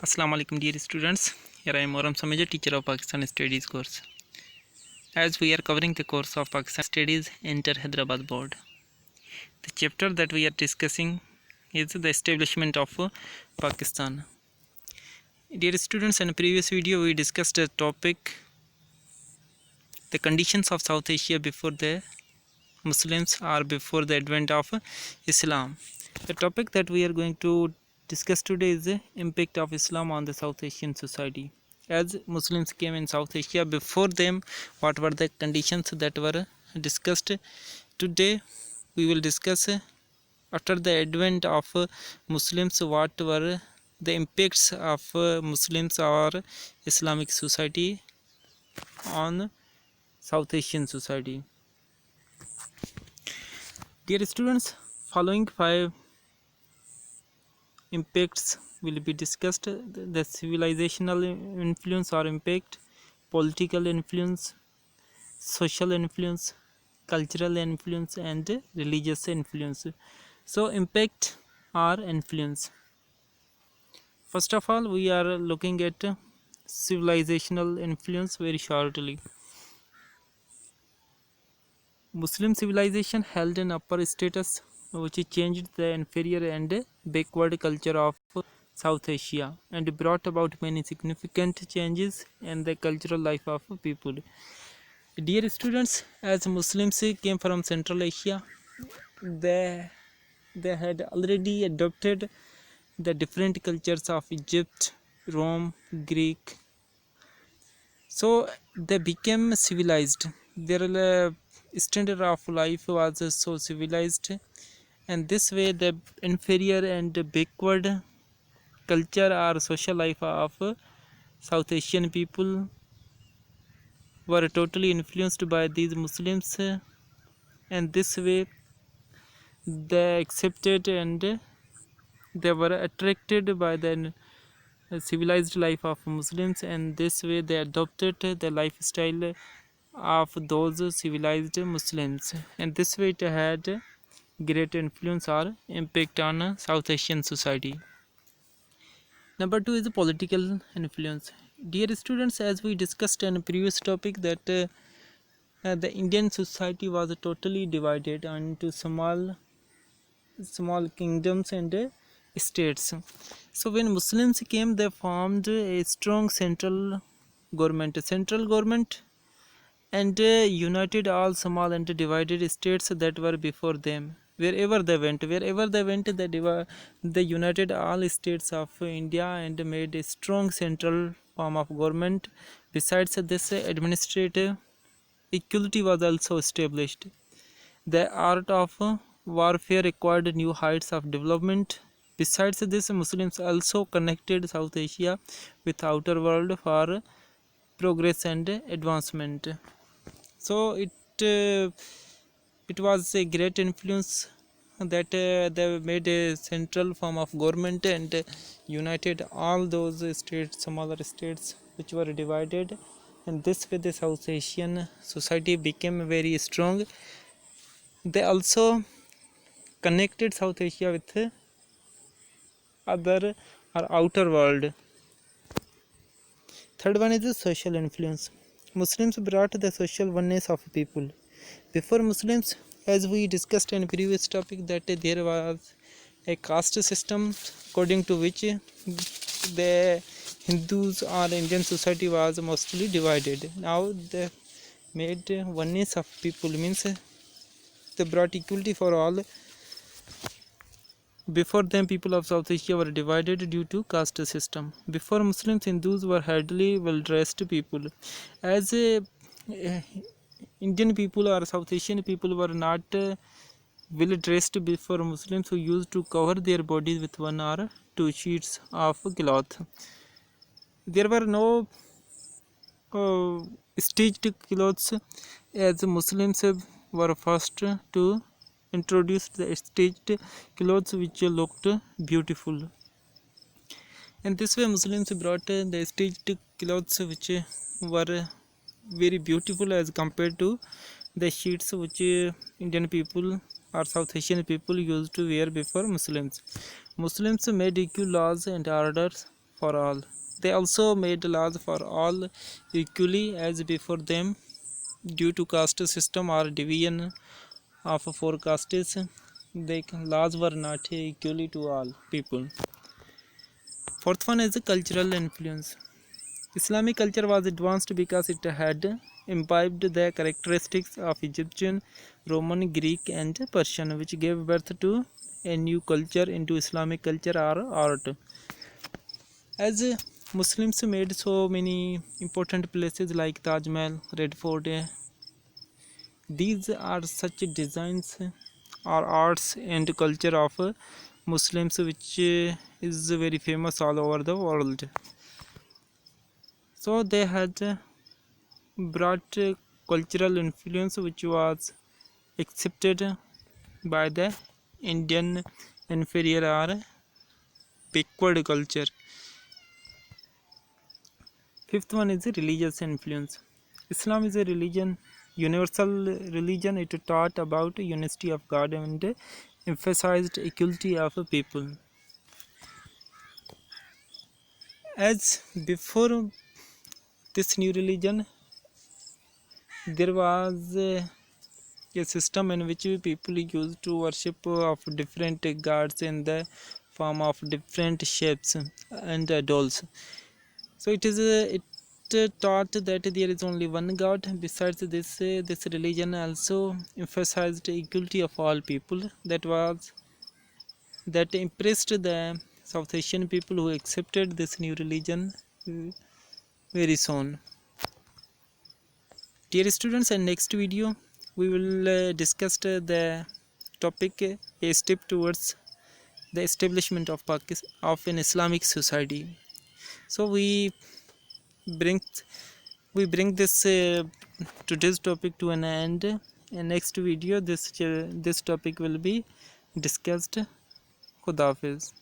Assalamu alaikum dear students. Here I am Mohram Samejo, teacher of Pakistan Studies course. As we are covering the course of Pakistan Studies Inter Hyderabad Board, the chapter that we are discussing is the establishment of Pakistan. Dear students, in a previous video we discussed the topic the conditions of South Asia before the Muslims or before the advent of Islam. The topic that we are going to discuss today is the impact of Islam on the South Asian society. As Muslims came in South Asia, before them what were the conditions that were discussed. Today we will discuss after the advent of Muslims what were the impacts of Muslims or Islamic society on South Asian society. Dear students, following 5 impacts will be discussed: the civilizational influence or impact, political influence, social influence, cultural influence, and religious influence. So impact or influence. First of all, we are looking at civilizational influence very shortly. Muslim civilization held an upper status which changed the inferior and backward culture of South Asia and brought about many significant changes in the cultural life of people. Dear students, as Muslims came from Central Asia, they had already adopted the different cultures of Egypt, Rome, Greek. So they became civilized. Their standard of life was so civilized, and this way the inferior and backward culture or social life of South Asian people were totally influenced by these Muslims, and this way they accepted and they were attracted by the civilized life of Muslims, and this way they adopted the lifestyle of those civilized Muslims, and this way it had great influence or impact on South Asian society. Number 2 is the political influence. Dear students, as we discussed in a previous topic that the Indian society was totally divided into small kingdoms and states. So when Muslims came, they formed a strong central government and united all small and divided states that were before them. Wherever they went, they united all states of India and made a strong central form of government. Besides this, administrative equality was also established. The art of warfare required new heights of development. Besides this, Muslims also connected South Asia with outer world for progress and advancement. So it was a great influence that they made a central form of government and united all those states, smaller states which were divided, and this way the South Asian society became very strong. They also connected South Asia with other or outer world. Third one is the social influence. Muslims brought the social oneness of people. Before Muslims, as we discussed in previous topic, that there was a caste system according to which the Hindus or Indian society was mostly divided. Now they made oneness of people, means they brought equality for all. Before them, people of South Asia were divided due to caste system. Before Muslims, Hindus were hardly well-dressed people. As Indian people or South Asian people were not well-dressed before Muslims, who used to cover their bodies with 1 or 2 sheets of cloth. There were no stitched clothes, as Muslims were first to introduce the stitched clothes which looked beautiful. And this way Muslims brought the stitched clothes which were very beautiful as compared to the sheets which Indian people or South Asian people used to wear before Muslims. Muslims made equal laws and orders for all. They also made laws for all equally as before them. Due to caste system or division of four castes, the laws were not equally to all people. Fourth one is the cultural influence. Islamic culture was advanced because it had imbibed the characteristics of Egyptian, Roman, Greek, and Persian, which gave birth to a new culture into Islamic culture or art. As Muslims made so many important places like Taj Mahal, Red Fort, these are such designs or arts and culture of Muslims which is very famous all over the world. So they had brought cultural influence which was accepted by the Indian inferior or backward culture. Fifth one is the religious influence. Islam is a religion, universal religion. It taught about unity of God and emphasized equality of people. As before this new religion, there was a system in which people used to worship of different gods in the form of different shapes and idols. So it taught that there is only one God. Besides this, this religion also emphasized equality of all people. That impressed the South Asian people who accepted this new religion very soon. Dear students, in next video we will discuss the topic a step towards the establishment of Pakistan of an Islamic society. So bring we bring this today's topic to an end. In next video this topic will be discussed. Khuda Hafiz.